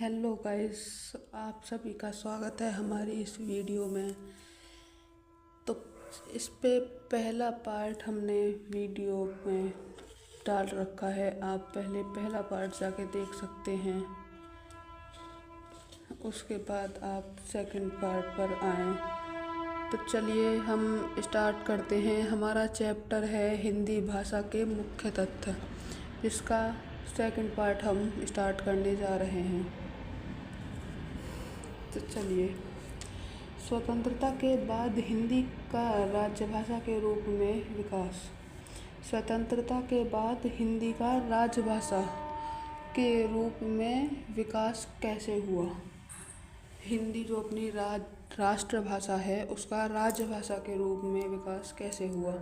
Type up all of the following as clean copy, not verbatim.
Hello guys, आप सभी का स्वागत है हमारी इस वीडियो में। तो इस पे पहला पार्ट हमने वीडियो में डाल रखा है, आप पहले पहला पार्ट जाके देख सकते हैं। उसके बाद आप सेकंड पार्ट पर आएँ। तो चलिए हम स्टार्ट करते हैं। हमारा चैप्टर है हिंदी भाषा के मुख्य तथ्य, जिसका सेकंड पार्ट हम स्टार्ट करने जा रहे हैं। तो चलिए, स्वतंत्रता के बाद हिंदी का राजभाषा के रूप में विकास। स्वतंत्रता के बाद हिंदी का राजभाषा के रूप में विकास कैसे हुआ? हिंदी जो अपनी राष्ट्रभाषा है, उसका राजभाषा के रूप में विकास कैसे हुआ,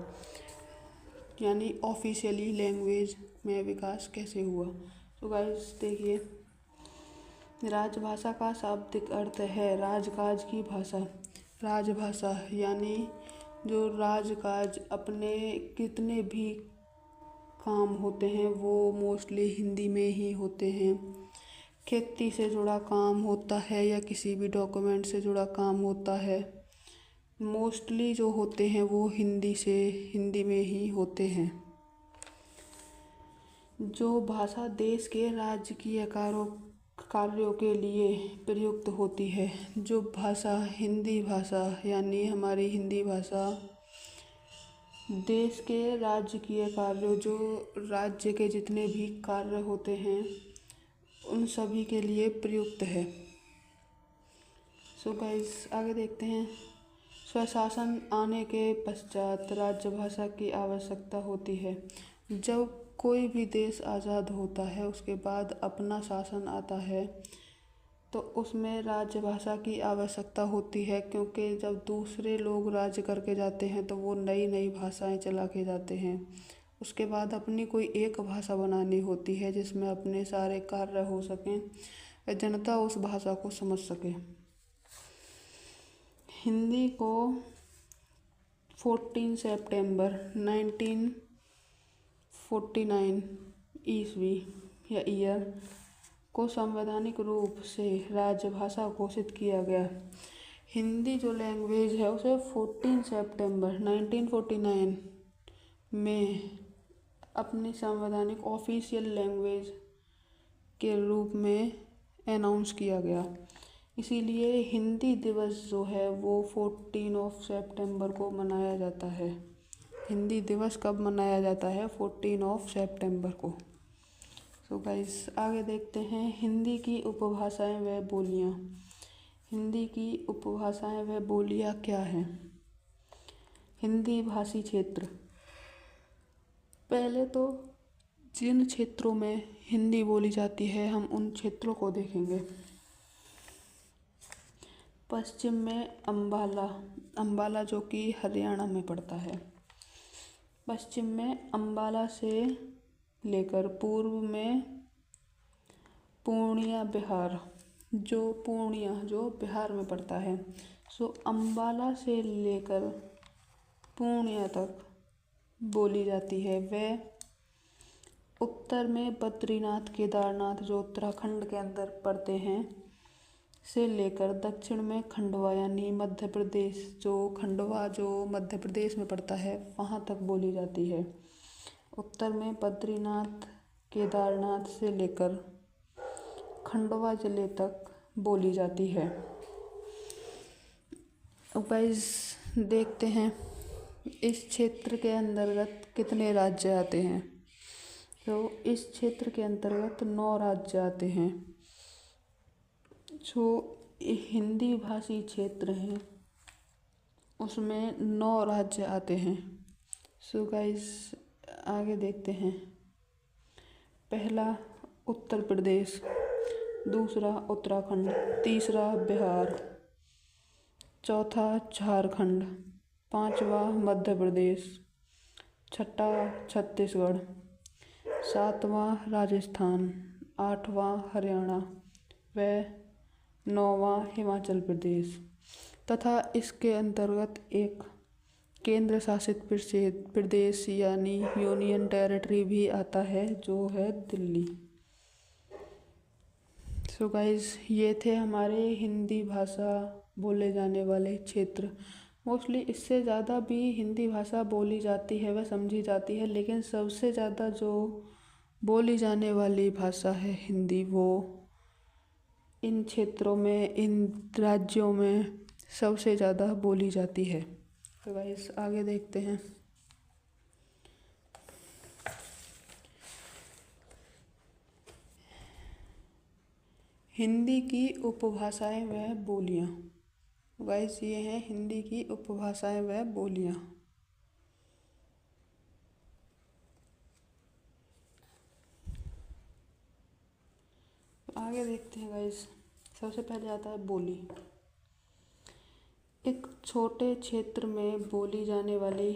यानी ऑफिशियली लैंग्वेज में विकास कैसे हुआ? तो गाइस देखिए, राजभाषा का शाब्दिक अर्थ है राजकाज की भाषा। राजभाषा यानी जो राजकाज, अपने कितने भी काम होते हैं वो मोस्टली हिंदी में ही होते हैं। खेती से जुड़ा काम होता है या किसी भी डॉक्यूमेंट से जुड़ा काम होता है, मोस्टली जो होते हैं वो हिंदी में ही होते हैं। जो भाषा देश के राजकीय कार्यों के लिए प्रयुक्त होती है, जो भाषा हिंदी भाषा यानी हमारी हिंदी भाषा देश के राजकीय कार्यों, जो राज्य के जितने भी कार्य होते हैं उन सभी के लिए प्रयुक्त है। सो गाइस आगे देखते हैं। स्वशासन आने के पश्चात राजभाषा की आवश्यकता होती है। जब कोई भी देश आज़ाद होता है उसके बाद अपना शासन आता है तो उसमें राजभाषा की आवश्यकता होती है, क्योंकि जब दूसरे लोग राज्य करके जाते हैं तो वो नई नई भाषाएं चला के जाते हैं। उसके बाद अपनी कोई एक भाषा बनानी होती है जिसमें अपने सारे कार्य हो सकें, जनता उस भाषा को समझ सके। हिंदी को 14 सितंबर 1949 ईस्वी या ईयर को संवैधानिक रूप से राजभाषा घोषित किया गया। हिंदी जो लैंग्वेज है उसे 14 सितंबर 1949 में अपनी संवैधानिक ऑफिशियल लैंग्वेज के रूप में अनाउंस किया गया। इसीलिए हिंदी दिवस जो है वो 14 सितंबर को मनाया जाता है। हिंदी दिवस कब मनाया जाता है? 14 सितंबर को। तो गाइस आगे देखते हैं। हिंदी की उपभाषाएं व बोलियां। हिंदी की उपभाषाएं व बोलियां क्या हैं? हिंदी भाषी क्षेत्र। पहले तो जिन क्षेत्रों में हिंदी बोली जाती है हम उन क्षेत्रों को देखेंगे। पश्चिम में अम्बाला जो कि हरियाणा में पड़ता है। पश्चिम में अम्बाला से लेकर पूर्व में पूर्णिया जो बिहार में पड़ता है। सो अम्बाला से लेकर पूर्णिया तक बोली जाती है। वह उत्तर में बद्रीनाथ केदारनाथ जो उत्तराखंड के अंदर पड़ते हैं से लेकर दक्षिण में खंडवा यानी मध्य प्रदेश, जो मध्य प्रदेश में पड़ता है वहाँ तक बोली जाती है। उत्तर में बद्रीनाथ केदारनाथ से लेकर खंडवा जिले तक बोली जाती है। अब गाइस देखते हैं इस क्षेत्र के अंतर्गत कितने राज्य आते हैं। तो इस क्षेत्र के अंतर्गत 9 राज्य आते हैं। जो हिंदी भाषी क्षेत्र है उसमें 9 राज्य आते हैं। सो गाइस आगे देखते हैं। पहला उत्तर प्रदेश, दूसरा उत्तराखंड, तीसरा बिहार, चौथा झारखंड, पांचवा मध्य प्रदेश, छठा छत्तीसगढ़, सातवां राजस्थान, आठवां हरियाणा व 9वां हिमाचल प्रदेश तथा इसके अंतर्गत एक केंद्र शासित प्रदेश यानी यूनियन टेरिटरी भी आता है, जो है दिल्ली। सो गाइस, ये थे हमारे हिंदी भाषा बोले जाने वाले क्षेत्र। मोस्टली इससे ज़्यादा भी हिंदी भाषा बोली जाती है व समझी जाती है, लेकिन सबसे ज़्यादा जो बोली जाने वाली भाषा है हिंदी, वो इन क्षेत्रों में, इन राज्यों में सबसे ज़्यादा बोली जाती है। तो गाइस आगे देखते हैं। हिंदी की उपभाषाएं व बोलियां। गाइस ये हैं हिंदी की उपभाषाएं व बोलियां। आगे देखते हैं गाइस। सबसे पहले आता है बोली। एक छोटे क्षेत्र में बोली जाने वाली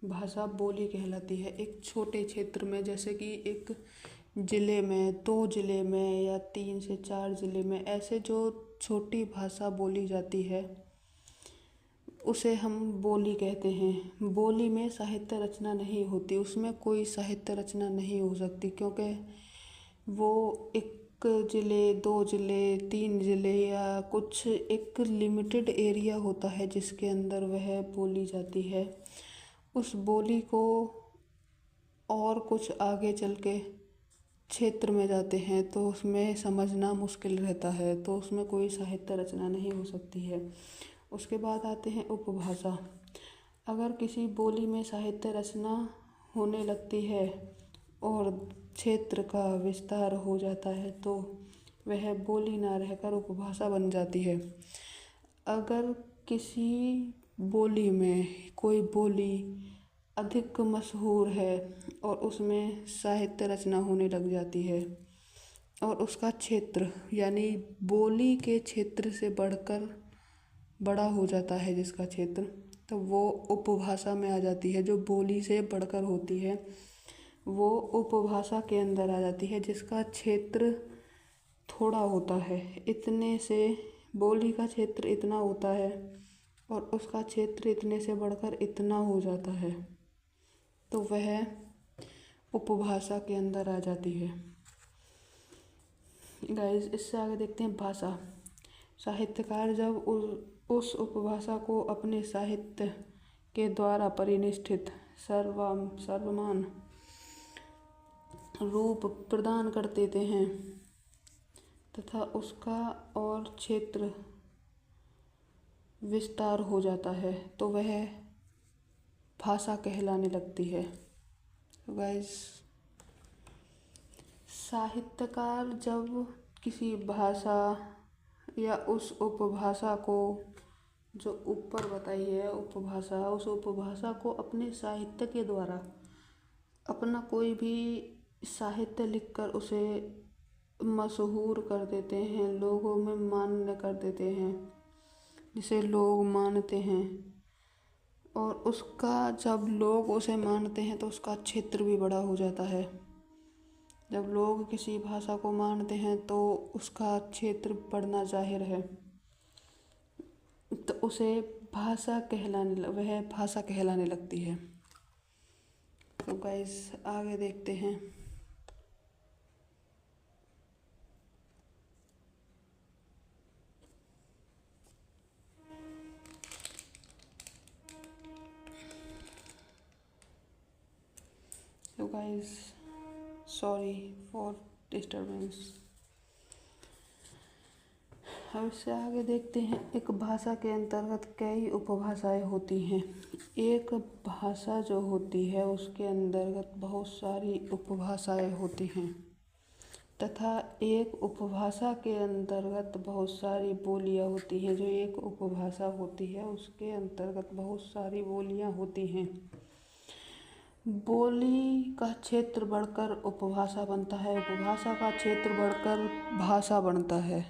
भाषा बोली कहलाती है। एक छोटे क्षेत्र में, जैसे कि एक ज़िले में, 2 ज़िले में या 3 से 4 ज़िले में, ऐसे जो छोटी भाषा बोली जाती है उसे हम बोली कहते हैं। बोली में साहित्य रचना नहीं होती, उसमें कोई साहित्य रचना नहीं हो सकती, क्योंकि वो एक ज़िले, 2 ज़िले, 3 ज़िले या कुछ एक लिमिटेड एरिया होता है जिसके अंदर वह बोली जाती है। उस बोली को और कुछ आगे चल के क्षेत्र में जाते हैं तो उसमें समझना मुश्किल रहता है, तो उसमें कोई साहित्य रचना नहीं हो सकती है। उसके बाद आते हैं उपभाषा। अगर किसी बोली में साहित्य रचना होने लगती है और क्षेत्र का विस्तार हो जाता है तो वह बोली ना रहकर उपभाषा बन जाती है। अगर किसी बोली में कोई बोली अधिक मशहूर है और उसमें साहित्य रचना होने लग जाती है और उसका क्षेत्र यानी बोली के क्षेत्र से बढ़कर बड़ा हो जाता है जिसका क्षेत्र, तो वो उपभाषा में आ जाती है। जो बोली से बढ़कर होती है वो उपभाषा के अंदर आ जाती है, जिसका क्षेत्र थोड़ा होता है। इतने से बोली का क्षेत्र इतना होता है और उसका क्षेत्र इतने से बढ़कर इतना हो जाता है, तो वह उपभाषा के अंदर आ जाती है। गाइस इससे आगे देखते हैं भाषा। साहित्यकार जब उस उपभाषा को अपने साहित्य के द्वारा परिनिष्ठित सर्वमान्य रूप प्रदान कर देते हैं तथा उसका और क्षेत्र विस्तार हो जाता है तो वह भाषा कहलाने लगती है। गाइस साहित्यकार जब किसी भाषा या उस उपभाषा को, जो ऊपर बताई है उपभाषा, उस उपभाषा को अपने साहित्य के द्वारा अपना कोई भी साहित्य लिखकर उसे मशहूर कर देते हैं, लोगों में मान्य कर देते हैं, जिसे लोग मानते हैं, और उसका जब लोग उसे मानते हैं तो उसका क्षेत्र भी बड़ा हो जाता है। जब लोग किसी भाषा को मानते हैं तो उसका क्षेत्र बढ़ना जाहिर है, तो उसे वह भाषा कहलाने लगती है। तो गाइस आगे देखते हैं। तो गाइस सॉरी फॉर डिस्टर्बेंस। अब इससे आगे देखते हैं। एक भाषा के अंतर्गत कई उपभाषाएं होती हैं। एक भाषा जो होती है उसके अंतर्गत बहुत सारी उपभाषाएं होती हैं तथा एक उपभाषा के अंतर्गत बहुत सारी बोलियां होती हैं। जो एक उपभाषा होती है उसके अंतर्गत बहुत सारी बोलियां होती हैं। बोली का क्षेत्र बढ़कर उपभाषा बनता है, उपभाषा का क्षेत्र बढ़कर भाषा बनता है।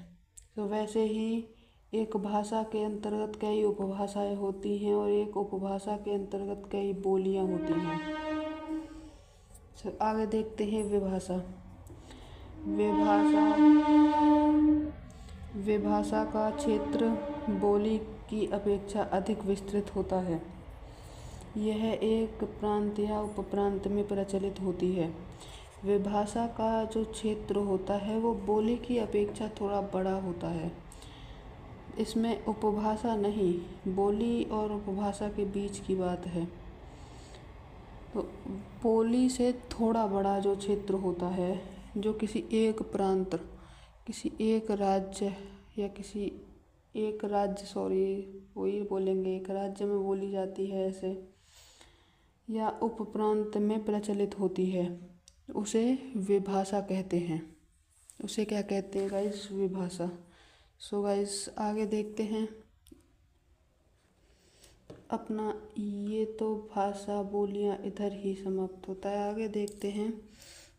तो वैसे ही एक भाषा के अंतर्गत कई उपभाषाएं होती हैं और एक उपभाषा के अंतर्गत कई बोलियां होती हैं। तो आगे देखते हैं विभाषा। विभाषा का क्षेत्र बोली की अपेक्षा अधिक विस्तृत होता है। यह एक प्रांत या उपप्रांत में प्रचलित होती है। विभाषा का जो क्षेत्र होता है वो बोली की अपेक्षा थोड़ा बड़ा होता है। इसमें उपभाषा नहीं, बोली और उपभाषा के बीच की बात है। तो बोली से थोड़ा बड़ा जो क्षेत्र होता है, जो किसी एक प्रांत, किसी एक राज्य या किसी एक राज्य सॉरी वही बोलेंगे, एक राज्य में बोली जाती है ऐसे, या उपप्रांत में प्रचलित होती है, उसे विभाषा कहते हैं। उसे क्या कहते हैं गाइस? विभाषा। सो गाइस आगे देखते हैं अपना। ये तो भाषा बोलियां इधर ही समाप्त होता है। आगे देखते हैं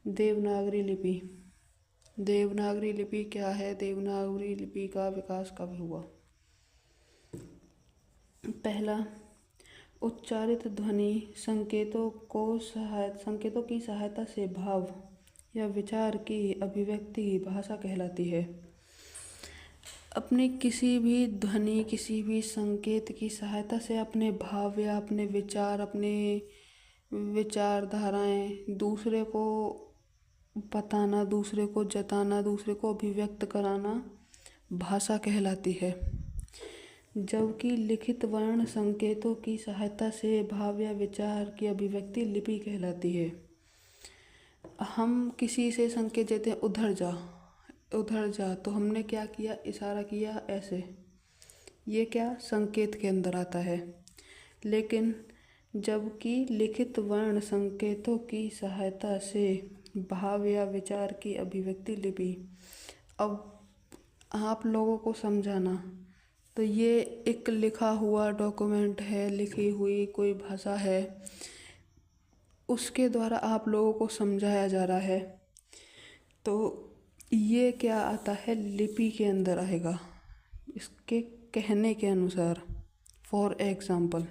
देवनागरी लिपि। देवनागरी लिपि क्या है? देवनागरी लिपि का विकास कब हुआ? पहला, उच्चारित ध्वनि संकेतों की सहायता से भाव या विचार की अभिव्यक्ति भाषा कहलाती है। अपने किसी भी ध्वनि, किसी भी संकेत की सहायता से अपने भाव या अपने विचार, अपने विचारधाराएं दूसरे को बताना, दूसरे को जताना, दूसरे को अभिव्यक्त कराना भाषा कहलाती है। जबकि लिखित वर्ण संकेतों की सहायता से भाव या विचार की अभिव्यक्ति लिपि कहलाती है। हम किसी से संकेत देते हैं, उधर जा उधर जा, तो हमने क्या किया? इशारा किया ऐसे, ये क्या संकेत के अंदर आता है। लेकिन जबकि लिखित वर्ण संकेतों की सहायता से भाव या विचार की अभिव्यक्ति लिपि। अब आप लोगों को समझाना, तो ये एक लिखा हुआ डॉक्यूमेंट है, लिखी हुई कोई भाषा है, उसके द्वारा आप लोगों को समझाया जा रहा है। तो ये क्या आता है? लिपि के अंदर आएगा, इसके कहने के अनुसार। फॉर एग्जाम्पल,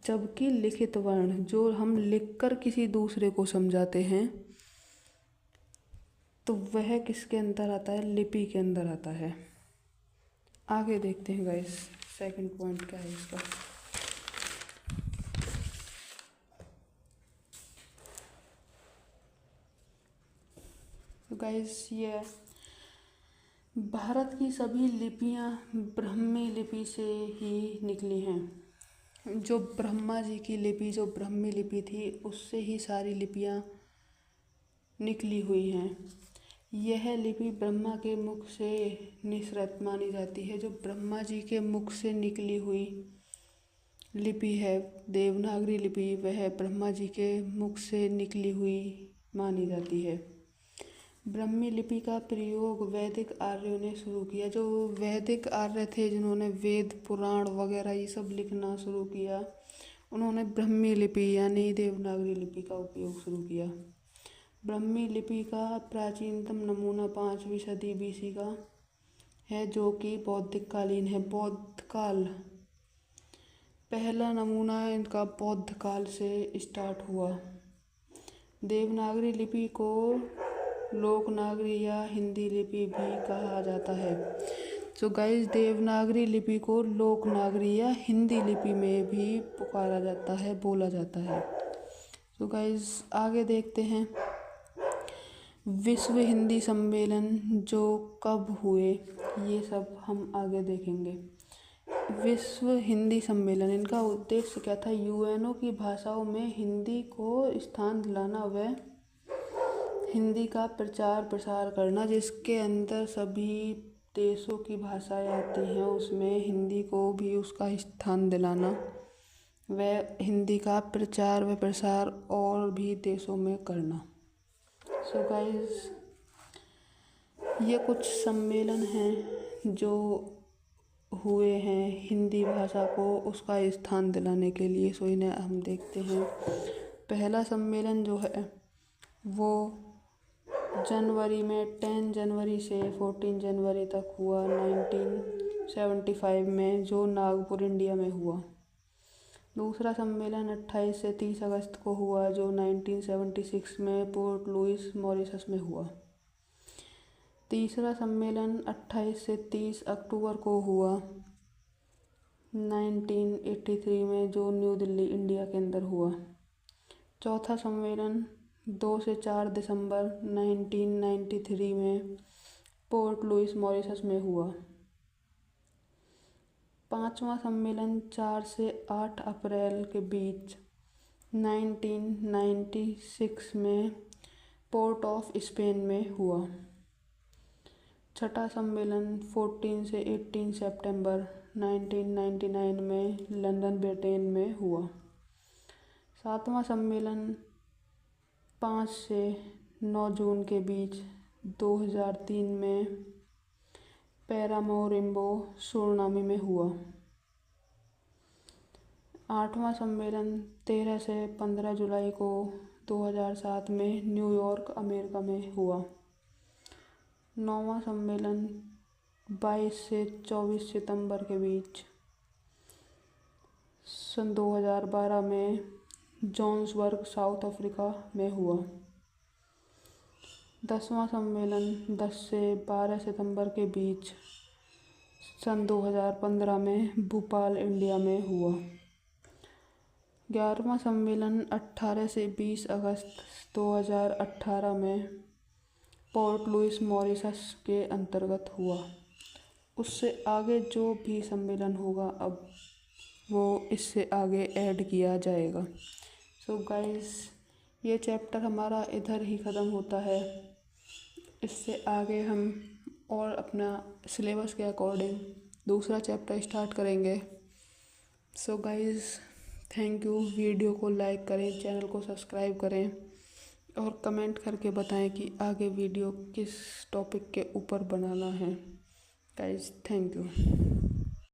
जबकि लिखित वर्ण जो हम लिखकर किसी दूसरे को समझाते हैं, तो वह किसके अंदर आता है? लिपि के अंदर आता है। आगे देखते हैं गाइस, सेकंड पॉइंट क्या है इसका। तो गाइस ये भारत की सभी लिपियां ब्राह्मी लिपि से ही निकली हैं। जो ब्रह्मा जी की लिपि, जो ब्राह्मी लिपि थी, उससे ही सारी लिपियां निकली हुई हैं। यह लिपि ब्रह्मा के मुख से निसृत मानी जाती है। जो ब्रह्मा जी के मुख से निकली हुई लिपि है देवनागरी लिपि, वह ब्रह्मा जी के मुख से निकली हुई मानी जाती है। ब्राह्मी लिपि का प्रयोग वैदिक आर्यों ने शुरू किया। जो वैदिक आर्य थे, जिन्होंने वेद पुराण वगैरह ये सब लिखना शुरू किया, उन्होंने ब्राह्मी लिपि यानी देवनागरी लिपि का उपयोग शुरू किया। ब्राह्मी लिपि का प्राचीनतम नमूना 5वीं सदी BC का है, जो कि बौद्धिक कालीन है। बौद्ध काल, पहला नमूना इनका बौद्ध काल से स्टार्ट हुआ। देवनागरी लिपि को लोकनागरी या हिंदी लिपि भी कहा जाता है। तो गाइस देवनागरी लिपि को लोकनागरी या हिंदी लिपि में भी पुकारा जाता है, बोला जाता है। तो गाइस आगे देखते हैं विश्व हिंदी सम्मेलन जो कब हुए, ये सब हम आगे देखेंगे। विश्व हिंदी सम्मेलन, इनका उद्देश्य क्या था? UNO की भाषाओं में हिंदी को स्थान दिलाना व हिंदी का प्रचार प्रसार करना, जिसके अंदर सभी देशों की भाषाएं आती हैं, उसमें हिंदी को भी उसका स्थान दिलाना व हिंदी का प्रचार व प्रसार और भी देशों में करना। सो गाइस ये कुछ सम्मेलन हैं जो हुए हैं हिंदी भाषा को उसका स्थान दिलाने के लिए। सो इन्हें हम देखते हैं। पहला सम्मेलन जो है वो जनवरी में 10 जनवरी से 14 जनवरी तक हुआ 1975 में, जो नागपुर इंडिया में हुआ। दूसरा सम्मेलन 28 से 30 अगस्त को हुआ, जो 1976 में पोर्ट लुइस मॉरिशस में हुआ। तीसरा सम्मेलन 28 से 30 अक्टूबर को हुआ 1983 में, जो न्यू दिल्ली इंडिया के अंदर हुआ। चौथा सम्मेलन 2 से 4 दिसंबर 1993 में पोर्ट लुइस मॉरिशस में हुआ। 5वां सम्मेलन 4 से 8 अप्रैल के बीच 1996 में पोर्ट ऑफ स्पेन में हुआ। 6वां सम्मेलन 14 से 18 सितंबर 1999 में लंदन ब्रिटेन में हुआ। 7वां सम्मेलन 5 से 9 जून के बीच 2003 में पैरामोरिम्बो सुरिनामी में हुआ। 8वां सम्मेलन 13 से 15 जुलाई को 2007 में न्यूयॉर्क अमेरिका में हुआ। 9वां सम्मेलन 22 से 24 सितंबर के बीच सन 2012 में जोहान्सबर्ग साउथ अफ्रीका में हुआ। 10वां सम्मेलन 10 से 12 सितंबर के बीच सन 2015 में भोपाल इंडिया में हुआ। 11वां सम्मेलन 18 से 20 अगस्त 2018 में पोर्ट लुइस मॉरिशस के अंतर्गत हुआ। उससे आगे जो भी सम्मेलन होगा अब वो इससे आगे ऐड किया जाएगा। सो गाइस, ये चैप्टर हमारा इधर ही ख़त्म होता है। इससे आगे हम और अपना सिलेबस के अकॉर्डिंग दूसरा चैप्टर स्टार्ट करेंगे। So guys, thank you. Video को लाइक करें, चैनल को सब्सक्राइब करें और कमेंट करके बताएं कि आगे वीडियो किस टॉपिक के ऊपर बनाना है। Guys, thank you.